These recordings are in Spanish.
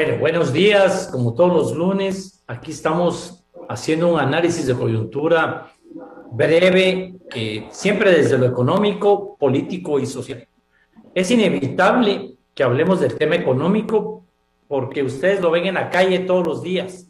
Bueno, buenos días, como todos los lunes, aquí estamos haciendo un análisis de coyuntura breve, siempre desde lo económico, político y social. Es inevitable que hablemos del tema económico porque ustedes lo ven en la calle todos los días.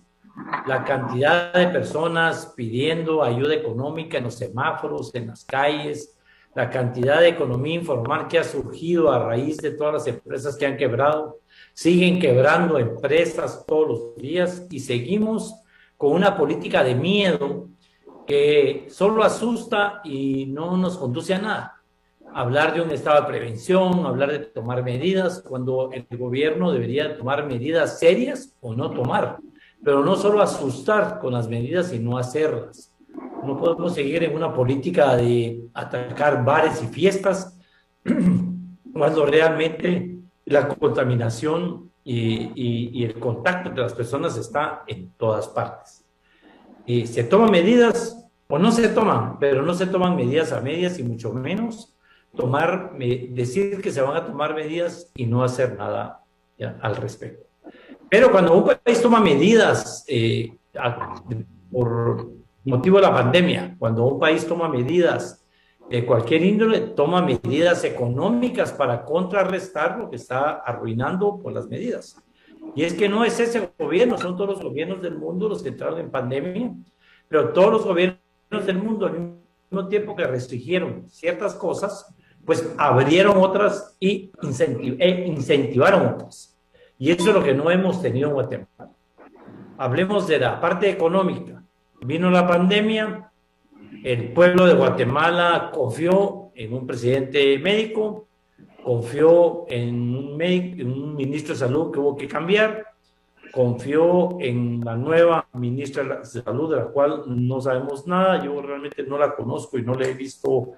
La cantidad de personas pidiendo ayuda económica en los semáforos, en las calles, la cantidad de economía informal que ha surgido a raíz de todas las empresas que han quebrado, siguen quebrando empresas todos los días y seguimos con una política de miedo que solo asusta y no nos conduce a nada. Hablar de un estado de prevención, hablar de tomar medidas, cuando el gobierno debería tomar medidas serias o no tomar, pero no solo asustar con las medidas, sino hacerlas. No podemos seguir en una política de atacar bares y fiestas cuando realmente la contaminación y el contacto entre las personas está en todas partes. Y se toman medidas o no se toman, pero no se toman medidas a medias y mucho menos decir que se van a tomar medidas y no hacer nada al respecto. Pero cuando un país toma medidas por motivo de la pandemia, cuando un país toma medidas de cualquier índole, toma medidas económicas para contrarrestar lo que está arruinando por las medidas. Y es que no es ese gobierno, son todos los gobiernos del mundo los que entraron en pandemia, pero todos los gobiernos del mundo al mismo tiempo que restringieron ciertas cosas, pues abrieron otras y incentivaron otras. Y eso es lo que no hemos tenido en Guatemala. Hablemos de la parte económica. Vino la pandemia, el pueblo de Guatemala confió en un presidente médico, confió en un ministro de salud que hubo que cambiar, confió en la nueva ministra de salud, de la cual no sabemos nada. Yo realmente no la conozco y no le he visto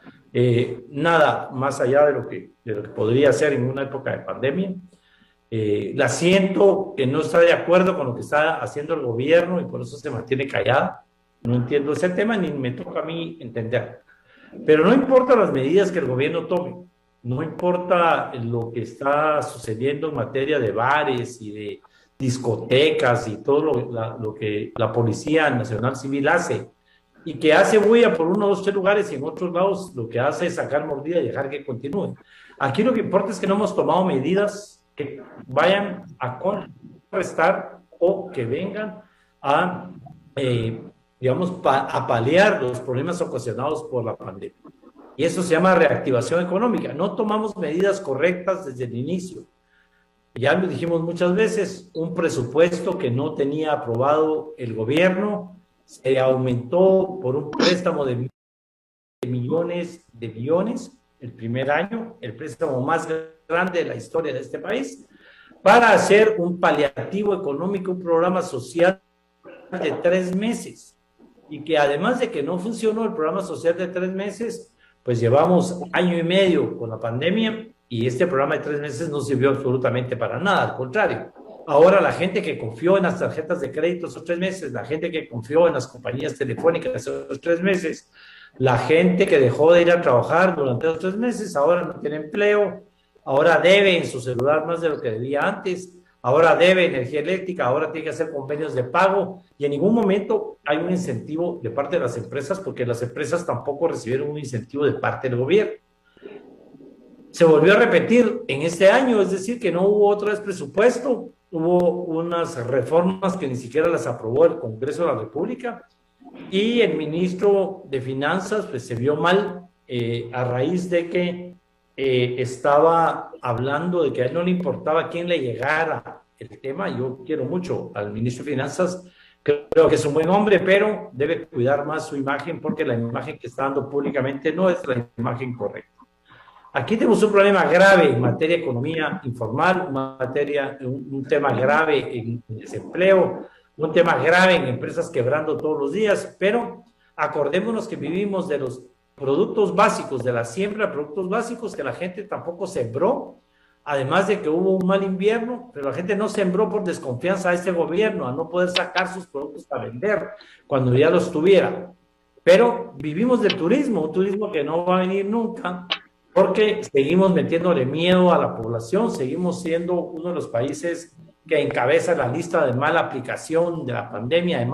nada más allá de lo que podría ser en una época de pandemia. La siento que no está de acuerdo con lo que está haciendo el gobierno y por eso se mantiene callada. No entiendo ese tema ni me toca a mí entender. Pero no importa las medidas que el gobierno tome, no importa lo que está sucediendo en materia de bares y de discotecas y todo lo que la Policía Nacional Civil hace y que hace bulla por 1, 2, 3 lugares y en otros lados lo que hace es sacar mordida y dejar que continúe. Aquí lo que importa es que no hemos tomado medidas que vayan a contrarrestar o que vengan a a paliar los problemas ocasionados por la pandemia. Y eso se llama reactivación económica. No tomamos medidas correctas desde el inicio. Ya lo dijimos muchas veces, un presupuesto que no tenía aprobado el gobierno se aumentó por un préstamo de millones de billones el primer año, el préstamo más grande de la historia de este país, para hacer un paliativo económico, un programa social de 3 meses. Y que además de que no funcionó el programa social de 3 meses, pues llevamos 1 año y medio con la pandemia y este programa de 3 meses no sirvió absolutamente para nada, al contrario. Ahora la gente que confió en las tarjetas de crédito esos 3 meses, la gente que confió en las compañías telefónicas esos 3 meses, la gente que dejó de ir a trabajar durante esos 3 meses, ahora no tiene empleo, ahora debe en su celular más de lo que debía antes, ahora debe energía eléctrica, ahora tiene que hacer convenios de pago y en ningún momento hay un incentivo de parte de las empresas porque las empresas tampoco recibieron un incentivo de parte del gobierno. Se volvió a repetir en este año, es decir, que no hubo otra vez presupuesto, hubo unas reformas que ni siquiera las aprobó el Congreso de la República y el ministro de Finanzas pues se vio mal a raíz de que estaba hablando de que a él no le importaba quién le llegara el tema. Yo quiero mucho al ministro de Finanzas, creo que es un buen hombre, pero debe cuidar más su imagen porque la imagen que está dando públicamente no es la imagen correcta. Aquí tenemos un problema grave en materia de economía informal, un tema grave en desempleo, un tema grave en empresas quebrando todos los días, pero acordémonos que vivimos de los productos básicos, de la siembra de productos básicos que la gente tampoco sembró, además de que hubo un mal invierno, pero la gente no sembró por desconfianza a este gobierno, a no poder sacar sus productos a vender cuando ya los tuviera. Pero vivimos del turismo, un turismo que no va a venir nunca, porque seguimos metiéndole miedo a la población, seguimos siendo uno de los países que encabeza la lista de mala aplicación de la pandemia,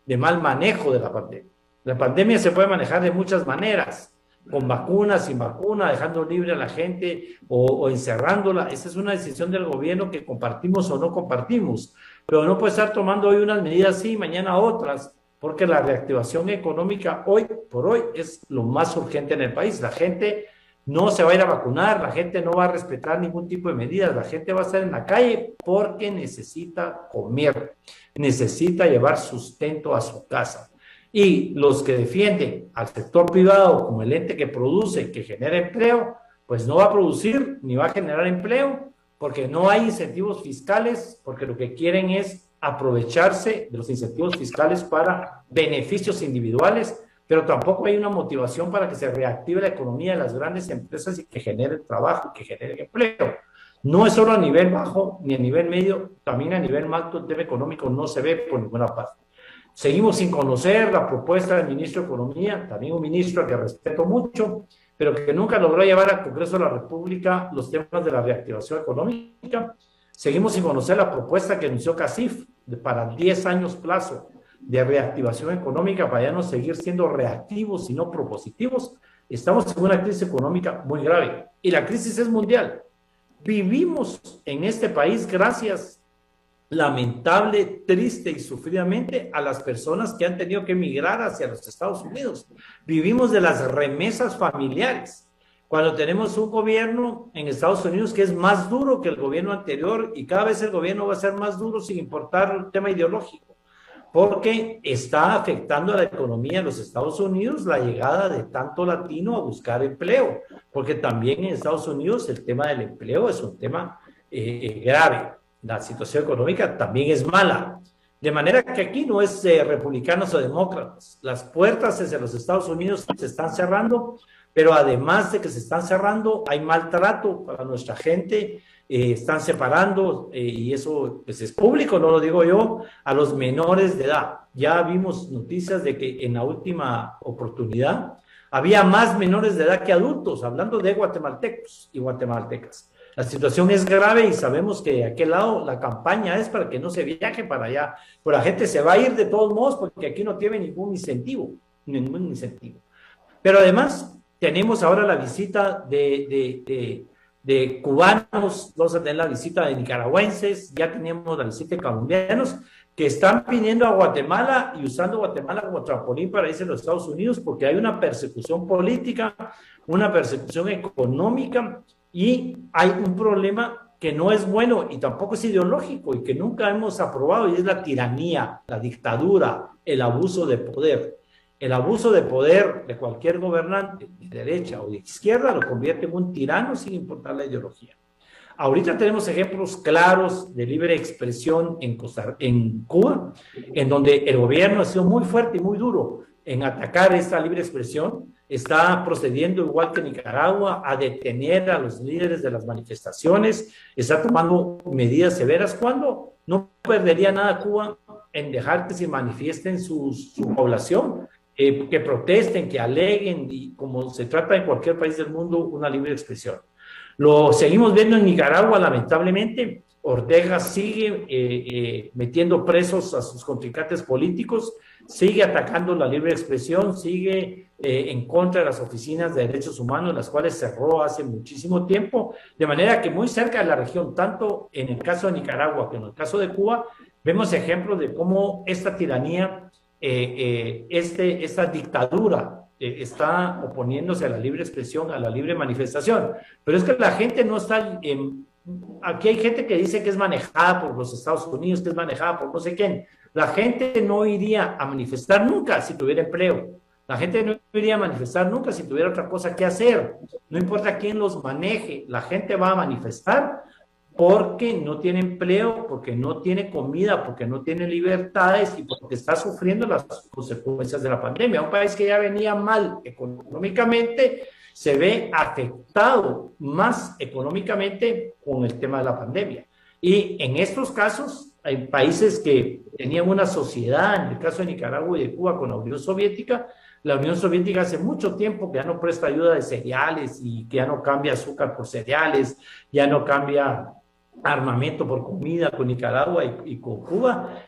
de mal manejo de la pandemia. La pandemia se puede manejar de muchas maneras, con vacuna, sin vacuna, dejando libre a la gente o encerrándola. Esa es una decisión del gobierno que compartimos o no compartimos, pero no puede estar tomando hoy unas medidas sí, mañana otras, porque la reactivación económica hoy por hoy es lo más urgente en el país. La gente no se va a ir a vacunar, la gente no va a respetar ningún tipo de medidas, la gente va a estar en la calle porque necesita comer, necesita llevar sustento a su casa. Y los que defienden al sector privado como el ente que produce, que genera empleo, pues no va a producir ni va a generar empleo porque no hay incentivos fiscales, porque lo que quieren es aprovecharse de los incentivos fiscales para beneficios individuales, pero tampoco hay una motivación para que se reactive la economía de las grandes empresas y que genere trabajo, que genere empleo. No es solo a nivel bajo ni a nivel medio, también a nivel alto el tema económico no se ve por ninguna parte. Seguimos sin conocer la propuesta del ministro de Economía, también un ministro al que respeto mucho, pero que nunca logró llevar al Congreso de la República los temas de la reactivación económica. Seguimos sin conocer la propuesta que anunció CACIF para 10 años plazo de reactivación económica para ya no seguir siendo reactivos, sino propositivos. Estamos en una crisis económica muy grave y la crisis es mundial. Vivimos en este país gracias, lamentable, triste y sufridamente, a las personas que han tenido que emigrar hacia los Estados Unidos. Vivimos de las remesas familiares. Cuando tenemos un gobierno en Estados Unidos que es más duro que el gobierno anterior y cada vez el gobierno va a ser más duro sin importar el tema ideológico, porque está afectando a la economía de los Estados Unidos la llegada de tanto latino a buscar empleo, porque también en Estados Unidos el tema del empleo es un tema grave. La situación económica también es mala. De manera que aquí no es republicanos o demócratas. Las puertas hacia los Estados Unidos se están cerrando, pero además de que se están cerrando, hay maltrato para nuestra gente, están separando, y eso pues, es público, no lo digo yo, a los menores de edad. Ya vimos noticias de que en la última oportunidad había más menores de edad que adultos, hablando de guatemaltecos y guatemaltecas. La situación es grave y sabemos que de aquel lado la campaña es para que no se viaje para allá, pero la gente se va a ir de todos modos porque aquí no tiene ningún incentivo. Pero además tenemos ahora la visita de cubanos, vamos a tener la visita de nicaragüenses, ya teníamos la visita de colombianos que están viniendo a Guatemala y usando Guatemala como trampolín para irse a los Estados Unidos porque hay una persecución política, una persecución económica y hay un problema que no es bueno y tampoco es ideológico y que nunca hemos aprobado y es la tiranía, la dictadura, el abuso de poder. El abuso de poder de cualquier gobernante, de derecha o de izquierda, lo convierte en un tirano sin importar la ideología. Ahorita tenemos ejemplos claros de libre expresión en Cuba, en donde el gobierno ha sido muy fuerte y muy duro en atacar esta libre expresión. Está procediendo igual que Nicaragua a detener a los líderes de las manifestaciones, está tomando medidas severas. ¿Cuándo? No perdería nada Cuba en dejar que se manifiesten su población, que protesten, que aleguen, y como se trata en cualquier país del mundo, una libre expresión. Lo seguimos viendo en Nicaragua, lamentablemente. Ortega sigue metiendo presos a sus contrincantes políticos, sigue atacando la libre expresión, sigue en contra de las oficinas de derechos humanos, las cuales cerró hace muchísimo tiempo, de manera que muy cerca de la región, tanto en el caso de Nicaragua como en el caso de Cuba, vemos ejemplos de cómo esta tiranía, esta dictadura, está oponiéndose a la libre expresión, a la libre manifestación. Pero es que la gente no está... Aquí hay gente que dice que es manejada por los Estados Unidos, que es manejada por no sé quién. La gente no iría a manifestar nunca si tuviera empleo. La gente no iría a manifestar nunca si tuviera otra cosa que hacer. No importa quién los maneje, la gente va a manifestar porque no tiene empleo, porque no tiene comida, porque no tiene libertades y porque está sufriendo las consecuencias de la pandemia. Un país que ya venía mal económicamente se ve afectado más económicamente con el tema de la pandemia. Y en estos casos, hay países que tenían una sociedad, en el caso de Nicaragua y de Cuba, con la Unión Soviética. La Unión Soviética hace mucho tiempo que ya no presta ayuda de cereales y que ya no cambia azúcar por cereales, ya no cambia armamento por comida con Nicaragua y con Cuba,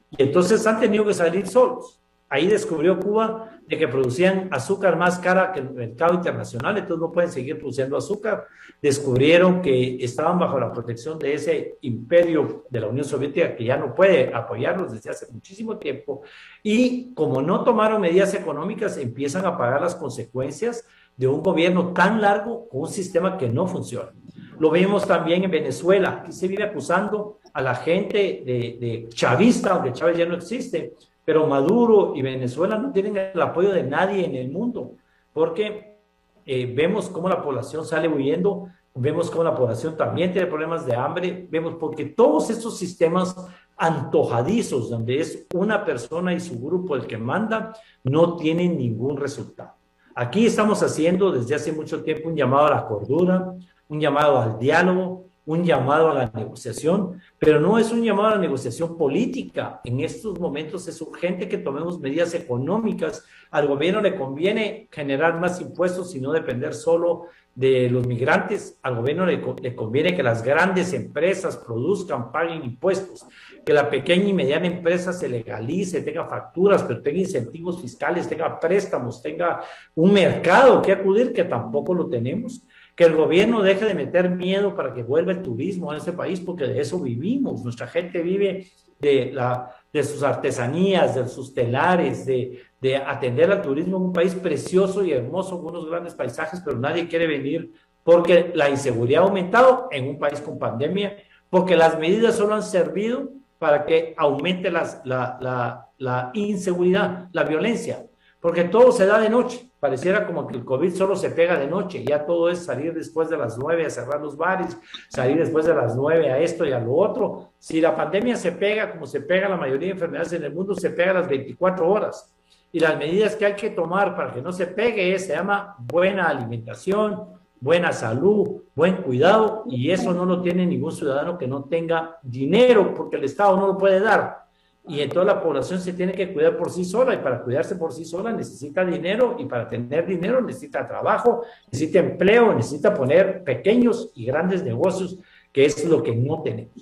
y entonces han tenido que salir solos. Ahí descubrió Cuba de que producían azúcar más cara que el mercado internacional, entonces no pueden seguir produciendo azúcar. Descubrieron que estaban bajo la protección de ese imperio de la Unión Soviética que ya no puede apoyarlos desde hace muchísimo tiempo, y como no tomaron medidas económicas, empiezan a pagar las consecuencias de un gobierno tan largo con un sistema que no funciona. Lo vemos también en Venezuela. Aquí se vive acusando a la gente de chavista, aunque Chávez ya no existe, pero Maduro y Venezuela no tienen el apoyo de nadie en el mundo, porque vemos cómo la población sale huyendo, vemos cómo la población también tiene problemas de hambre, vemos porque todos estos sistemas antojadizos, donde es una persona y su grupo el que manda, no tienen ningún resultado. Aquí estamos haciendo desde hace mucho tiempo un llamado a la cordura, un llamado al diálogo, un llamado a la negociación, pero no es un llamado a la negociación política. En estos momentos es urgente que tomemos medidas económicas. Al gobierno le conviene generar más impuestos y no depender solo de los migrantes. Al gobierno le conviene que las grandes empresas produzcan, paguen impuestos, que la pequeña y mediana empresa se legalice, tenga facturas, pero tenga incentivos fiscales, tenga préstamos, tenga un mercado que acudir, que tampoco lo tenemos. Que el gobierno deje de meter miedo para que vuelva el turismo a este país, porque de eso vivimos. Nuestra gente vive de sus artesanías, de sus telares, de atender al turismo en un país precioso y hermoso, con unos grandes paisajes, pero nadie quiere venir porque la inseguridad ha aumentado en un país con pandemia, porque las medidas solo han servido para que aumente la inseguridad, la violencia, porque todo se da de noche. Pareciera como que el COVID solo se pega de noche, ya todo es salir después de las 9 a cerrar los bares, salir después de las 9 a esto y a lo otro. Si la pandemia se pega, como se pega la mayoría de enfermedades en el mundo, se pega a las 24 horas. Y las medidas que hay que tomar para que no se pegue se llama buena alimentación, buena salud, buen cuidado, y eso no lo tiene ningún ciudadano que no tenga dinero, porque el Estado no lo puede dar. Y entonces la población se tiene que cuidar por sí sola, y para cuidarse por sí sola necesita dinero, y para tener dinero necesita trabajo, necesita empleo, necesita poner pequeños y grandes negocios, que es lo que no tenemos.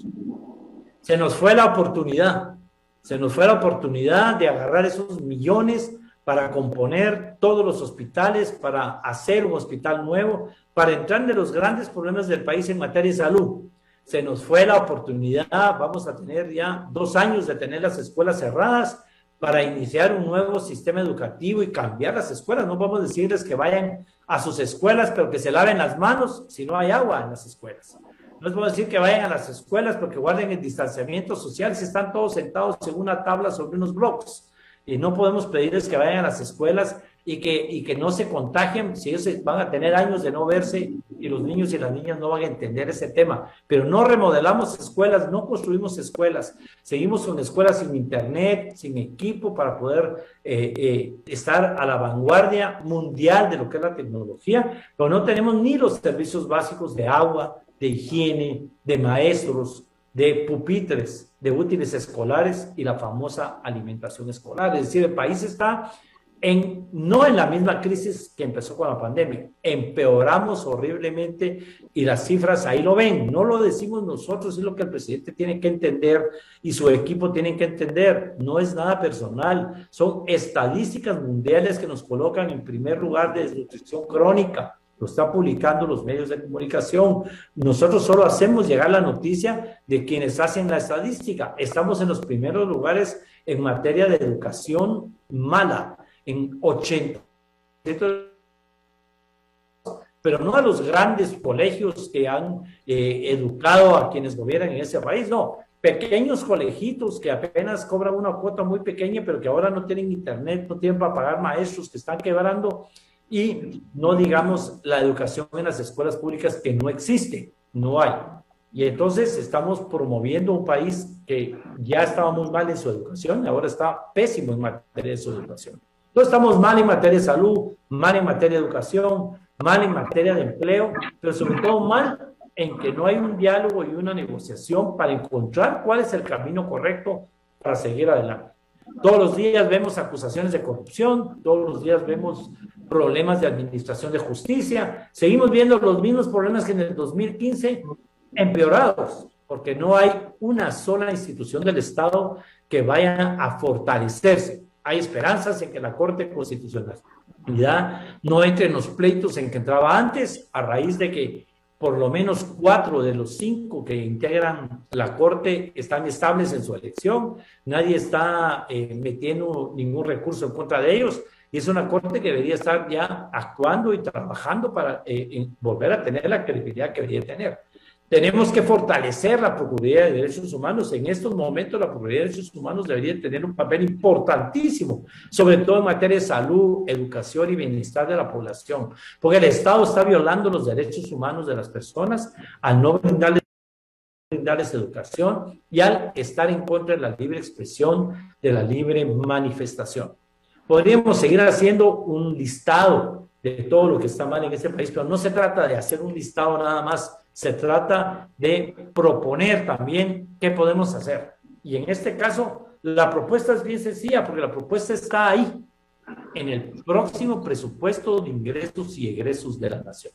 Se nos fue la oportunidad de agarrar esos millones para componer todos los hospitales, para hacer un hospital nuevo, para entrar en los grandes problemas del país en materia de salud. Se nos fue la oportunidad, vamos a tener ya 2 años de tener las escuelas cerradas para iniciar un nuevo sistema educativo y cambiar las escuelas. No vamos a decirles que vayan a sus escuelas, pero que se laven las manos si no hay agua en las escuelas. No les voy a decir que vayan a las escuelas porque guarden el distanciamiento social si están todos sentados en una tabla sobre unos blocks. Y no podemos pedirles que vayan a las escuelas y que no se contagien si ellos van a tener años de no verse, y los niños y las niñas no van a entender ese tema. Pero no remodelamos escuelas, no construimos escuelas, seguimos con escuelas sin internet, sin equipo para poder estar a la vanguardia mundial de lo que es la tecnología, pero no tenemos ni los servicios básicos de agua, de higiene, de maestros, de pupitres, de útiles escolares y la famosa alimentación escolar. Es decir, el país está no en la misma crisis que empezó con la pandemia, empeoramos horriblemente, y las cifras ahí lo ven, no lo decimos nosotros, es lo que el presidente tiene que entender y su equipo tienen que entender, no es nada personal, son estadísticas mundiales que nos colocan en primer lugar de desnutrición crónica. Lo están publicando los medios de comunicación. Nosotros solo hacemos llegar la noticia de quienes hacen la estadística. Estamos en los primeros lugares en materia de educación mala, en 80, pero no a los grandes colegios que han educado a quienes gobiernan en ese país, no. Pequeños colegitos que apenas cobran una cuota muy pequeña, pero que ahora no tienen internet, no tienen para pagar maestros, que están quebrando. Y no digamos la educación en las escuelas públicas, que no existe, no hay. Y entonces estamos promoviendo un país que ya estaba muy mal en su educación y ahora está pésimo en materia de su educación. Entonces estamos mal en materia de salud, mal en materia de educación, mal en materia de empleo, pero sobre todo mal en que no hay un diálogo y una negociación para encontrar cuál es el camino correcto para seguir adelante. Todos los días vemos acusaciones de corrupción, todos los días vemos problemas de administración de justicia, seguimos viendo los mismos problemas que en el 2015, empeorados. porque no hay una sola institución del Estado que vaya a fortalecerse. Hay esperanzas en que la Corte Constitucional no entre en los pleitos en que entraba antes, a raíz de que por lo menos 4 de los 5 que integran la Corte están estables en su elección, nadie está metiendo ningún recurso en contra de ellos, y es una Corte que debería estar ya actuando y trabajando para volver a tener la credibilidad que debería tener. Tenemos que fortalecer la Procuraduría de Derechos Humanos. En estos momentos la Procuraduría de Derechos Humanos debería tener un papel importantísimo, sobre todo en materia de salud, educación y bienestar de la población, porque el Estado está violando los derechos humanos de las personas al no brindarles educación y al estar en contra de la libre expresión, de la libre manifestación. Podríamos seguir haciendo un listado de todo lo que está mal en este país, pero no se trata de hacer un listado nada más, se trata de proponer también qué podemos hacer. Y en este caso, la propuesta es bien sencilla, porque la propuesta está ahí, en el próximo presupuesto de ingresos y egresos de la nación.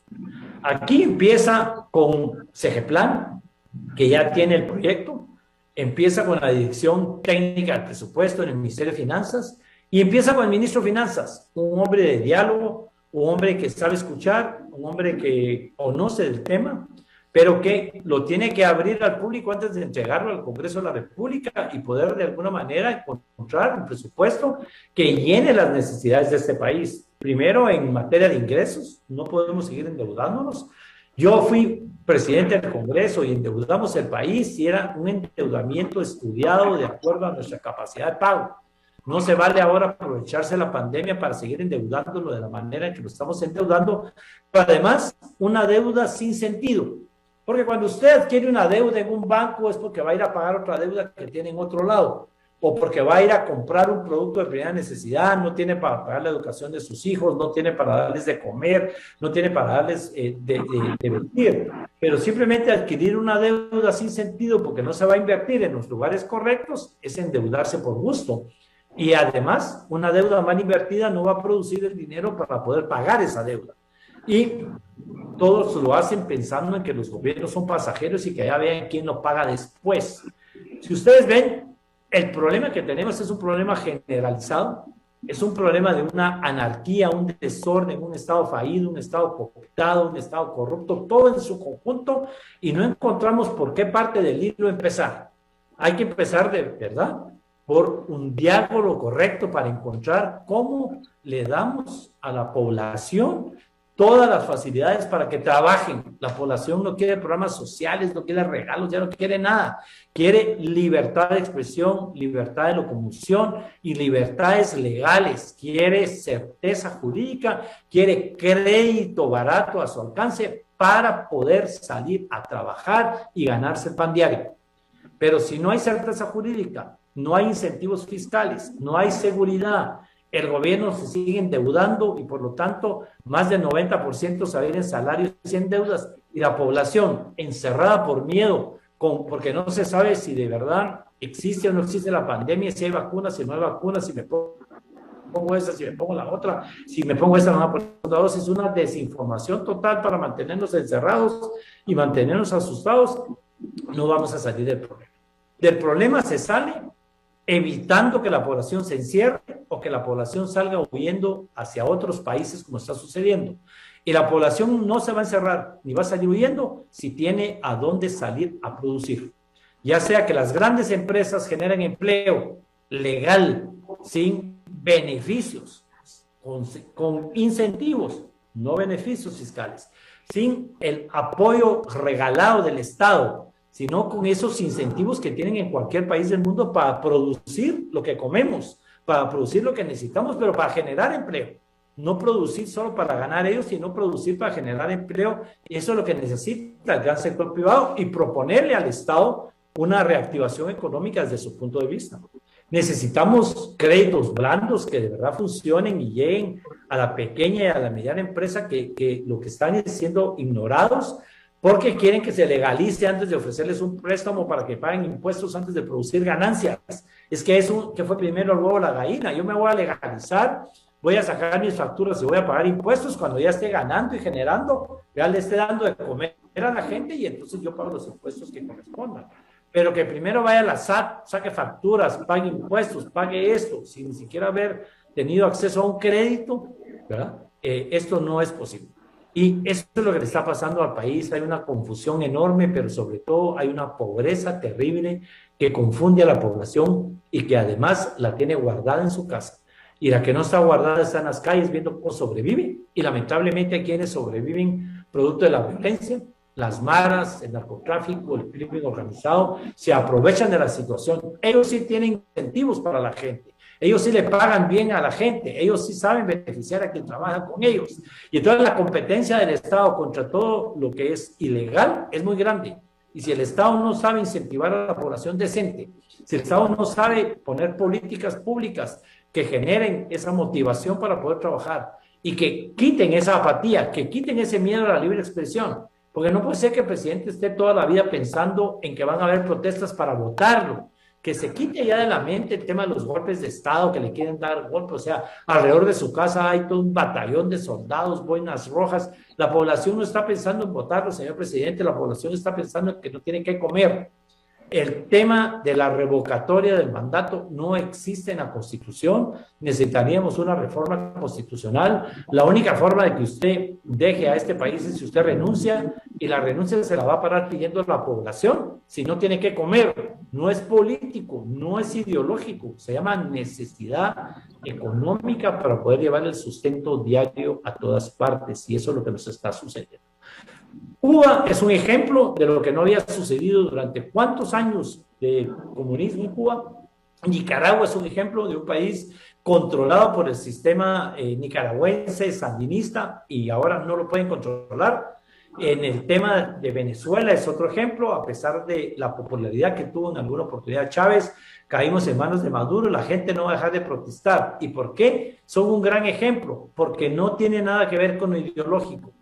Aquí empieza con Segeplan, que ya tiene el proyecto, empieza con la dirección técnica del presupuesto en el Ministerio de Finanzas, y empieza con el ministro de Finanzas, un hombre de diálogo, un hombre que sabe escuchar, un hombre que conoce el tema, pero que lo tiene que abrir al público antes de entregarlo al Congreso de la República y poder de alguna manera encontrar un presupuesto que llene las necesidades de este país. Primero, en materia de ingresos, no podemos seguir endeudándonos. Yo fui presidente del Congreso y endeudamos el país y era un endeudamiento estudiado de acuerdo a nuestra capacidad de pago. No se vale ahora aprovecharse la pandemia para seguir endeudándolo de la manera en que lo estamos endeudando, pero además una deuda sin sentido. Porque cuando usted adquiere una deuda en un banco es porque va a ir a pagar otra deuda que tiene en otro lado, o porque va a ir a comprar un producto de primera necesidad, no tiene para pagar la educación de sus hijos, no tiene para darles de comer, no tiene para darles de vestir. Pero simplemente adquirir una deuda sin sentido porque no se va a invertir en los lugares correctos es endeudarse por gusto. Y además, una deuda mal invertida no va a producir el dinero para poder pagar esa deuda. Y todos lo hacen pensando en que los gobiernos son pasajeros y que ya vean quién lo paga después. Si ustedes ven, el problema que tenemos es un problema generalizado, es un problema de una anarquía, un desorden, un Estado fallido, un Estado cooptado, un Estado corrupto, todo en su conjunto, y no encontramos por qué parte del hilo empezar. Hay que empezar de verdad por un diálogo correcto para encontrar cómo le damos a la población todas las facilidades para que trabajen. La población no quiere programas sociales, no quiere regalos, ya no quiere nada. Quiere libertad de expresión, libertad de locomoción y libertades legales. Quiere certeza jurídica, quiere crédito barato a su alcance para poder salir a trabajar y ganarse el pan diario. Pero si no hay certeza jurídica, no hay incentivos fiscales, no hay seguridad, el gobierno se sigue endeudando y por lo tanto más del 90% se va a ir en salarios y en deudas, y la población encerrada por miedo, porque no se sabe si de verdad existe o no existe la pandemia, si hay vacunas, si no hay vacunas, si me pongo esa, si me pongo la otra, si me pongo esta, no me pongo la otra. Es una desinformación total para mantenernos encerrados y mantenernos asustados. No vamos a salir del problema. Del problema se sale evitando que la población se encierre o que la población salga huyendo hacia otros países como está sucediendo. Y la población no se va a encerrar ni va a salir huyendo si tiene a dónde salir a producir. Ya sea que las grandes empresas generen empleo legal, sin beneficios, con incentivos, no beneficios fiscales, sin el apoyo regalado del Estado, sino con esos incentivos que tienen en cualquier país del mundo para producir lo que comemos, para producir lo que necesitamos, pero para generar empleo. No producir solo para ganar ellos, sino producir para generar empleo. Eso es lo que necesita el gran sector privado y proponerle al Estado una reactivación económica desde su punto de vista. Necesitamos créditos blandos que de verdad funcionen y lleguen a la pequeña y a la mediana empresa que lo que están siendo ignorados porque quieren que se legalice antes de ofrecerles un préstamo para que paguen impuestos antes de producir ganancias. Es que eso que fue primero el huevo o la gallina. Yo me voy a legalizar, voy a sacar mis facturas y voy a pagar impuestos cuando ya esté ganando y generando, ya le esté dando de comer a la gente y entonces yo pago los impuestos que correspondan. Pero que primero vaya a la SAT, saque facturas, pague impuestos, pague esto, sin ni siquiera haber tenido acceso a un crédito, ¿verdad? Esto no es posible. Y eso es lo que le está pasando al país. Hay una confusión enorme, pero sobre todo hay una pobreza terrible que confunde a la población y que además la tiene guardada en su casa. Y la que no está guardada está en las calles viendo cómo sobrevive. Y lamentablemente hay quienes sobreviven producto de la violencia. Las maras, el narcotráfico, el crimen organizado, se aprovechan de la situación. Ellos sí tienen incentivos para la gente. Ellos sí le pagan bien a la gente, ellos sí saben beneficiar a quien trabaja con ellos. Y entonces la competencia del Estado contra todo lo que es ilegal es muy grande. Y si el Estado no sabe incentivar a la población decente, si el Estado no sabe poner políticas públicas que generen esa motivación para poder trabajar y que quiten esa apatía, que quiten ese miedo a la libre expresión, porque no puede ser que el presidente esté toda la vida pensando en que van a haber protestas para votarlo, que se quite ya de la mente el tema de los golpes de Estado, que le quieren dar golpes, o sea, alrededor de su casa hay todo un batallón de soldados, boinas rojas, la población no está pensando en votarlo, señor presidente, la población está pensando en que no tiene que comer. El tema de la revocatoria del mandato no existe en la Constitución, necesitaríamos una reforma constitucional. La única forma de que usted deje a este país es si usted renuncia, y la renuncia se la va a parar pidiendo a la población, si no tiene que comer. No es político, no es ideológico, se llama necesidad económica para poder llevar el sustento diario a todas partes, y eso es lo que nos está sucediendo. Cuba es un ejemplo de lo que no había sucedido durante cuántos años de comunismo en Cuba. Nicaragua es un ejemplo de un país controlado por el sistema nicaragüense, sandinista, y ahora no lo pueden controlar. En el tema de Venezuela es otro ejemplo, a pesar de la popularidad que tuvo en alguna oportunidad Chávez, caímos en manos de Maduro, la gente no va a dejar de protestar. ¿Y por qué? Son un gran ejemplo, porque no tiene nada que ver con lo ideológico.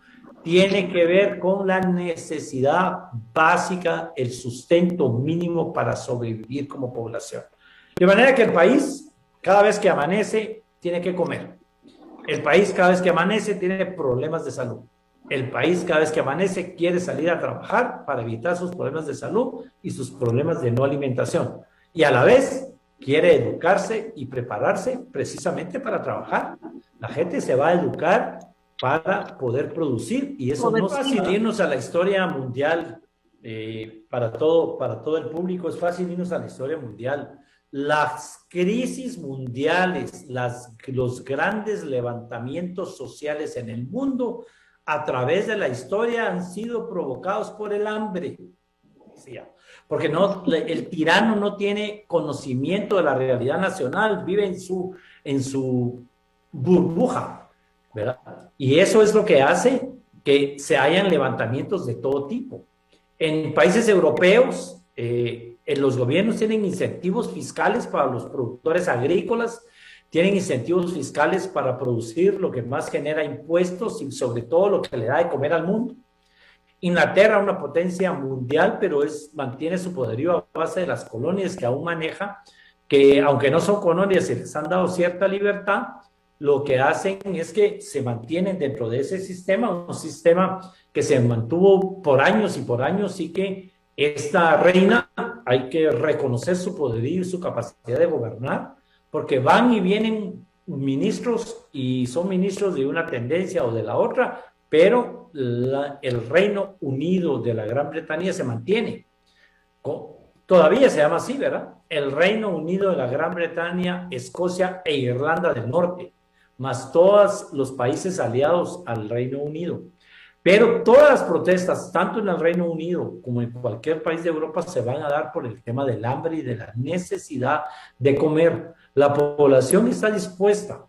Tiene que ver con la necesidad básica, el sustento mínimo para sobrevivir como población. De manera que el país, cada vez que amanece, tiene que comer. El país, cada vez que amanece, tiene problemas de salud. El país, cada vez que amanece, quiere salir a trabajar para evitar sus problemas de salud y sus problemas de no alimentación. Y a la vez, quiere educarse y prepararse precisamente para trabajar. La gente se va a educar para poder producir, y eso no es fácil. Irnos a la historia mundial, para todo el público es fácil irnos a la historia mundial. Las crisis mundiales, los grandes levantamientos sociales en el mundo a través de la historia han sido provocados por el hambre. Porque el tirano no tiene conocimiento de la realidad nacional, vive en su burbuja, ¿verdad? Y eso es lo que hace que se hayan levantamientos de todo tipo. En países europeos, los gobiernos tienen incentivos fiscales para los productores agrícolas, tienen incentivos fiscales para producir lo que más genera impuestos y sobre todo lo que le da de comer al mundo. Inglaterra, una potencia mundial, pero mantiene su poderío a base de las colonias que aún maneja, que aunque no son colonias y les han dado cierta libertad, lo que hacen es que se mantienen dentro de ese sistema, un sistema que se mantuvo por años y que esta reina, hay que reconocer su poderío y su capacidad de gobernar, porque van y vienen ministros y son ministros de una tendencia o de la otra, pero el Reino Unido de la Gran Bretaña se mantiene. Todavía se llama así, ¿verdad? El Reino Unido de la Gran Bretaña, Escocia e Irlanda del Norte, más todos los países aliados al Reino Unido. Pero todas las protestas, tanto en el Reino Unido como en cualquier país de Europa, se van a dar por el tema del hambre y de la necesidad de comer. La población está dispuesta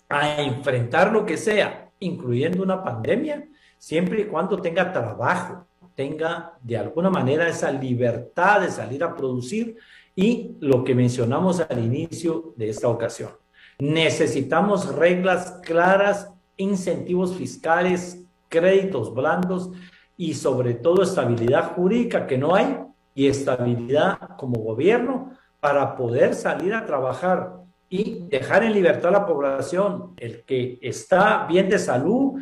a enfrentar lo que sea, incluyendo una pandemia, siempre y cuando tenga trabajo, tenga de alguna manera esa libertad de salir a producir, y lo que mencionamos al inicio de esta ocasión. Necesitamos reglas claras, incentivos fiscales, créditos blandos y sobre todo estabilidad jurídica, que no hay, y estabilidad como gobierno para poder salir a trabajar y dejar en libertad a la población. El que está bien de salud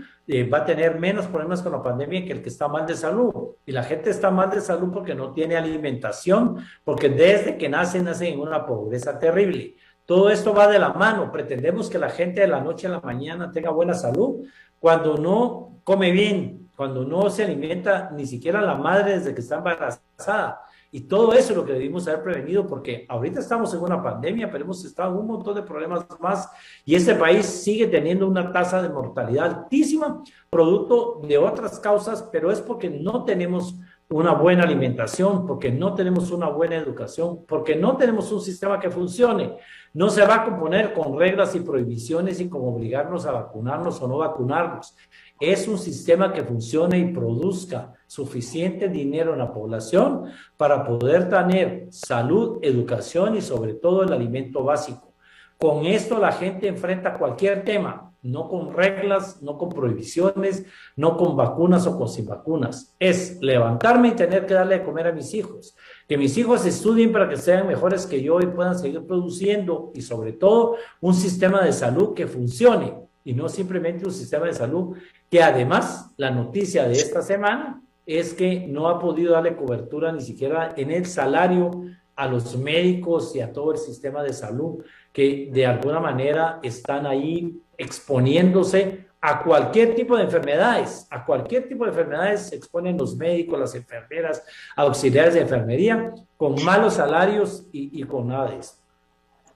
va a tener menos problemas con la pandemia que el que está mal de salud. Y la gente está mal de salud porque no tiene alimentación, porque desde que nacen en una pobreza terrible. Todo esto va de la mano. Pretendemos que la gente de la noche a la mañana tenga buena salud cuando no come bien, cuando no se alimenta ni siquiera la madre desde que está embarazada. Y todo eso es lo que debimos haber prevenido, porque ahorita estamos en una pandemia, pero hemos estado en un montón de problemas más, y este país sigue teniendo una tasa de mortalidad altísima, producto de otras causas, pero es porque no tenemos una buena alimentación, porque no tenemos una buena educación, porque no tenemos un sistema que funcione. No se va a componer con reglas y prohibiciones y con obligarnos a vacunarnos o no vacunarnos. Es un sistema que funcione y produzca suficiente dinero en la población para poder tener salud, educación y sobre todo el alimento básico. Con esto la gente enfrenta cualquier tema, no con reglas, no con prohibiciones, no con vacunas o con sin vacunas. Es levantarme y tener que darle de comer a mis hijos, que mis hijos estudien para que sean mejores que yo y puedan seguir produciendo, y sobre todo un sistema de salud que funcione y no simplemente un sistema de salud que además la noticia de esta semana es que no ha podido darle cobertura ni siquiera en el salario a los médicos y a todo el sistema de salud, que de alguna manera están ahí exponiéndose a cualquier tipo de enfermedades. A cualquier tipo de enfermedades se exponen los médicos, las enfermeras, auxiliares de enfermería, con malos salarios y con nada de eso.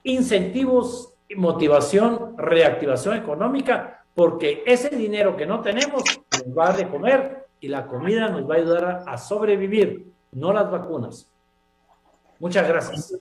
Incentivos, motivación, reactivación económica, porque ese dinero que no tenemos nos va a de comer, y la comida nos va a ayudar a sobrevivir, no las vacunas. Muchas gracias.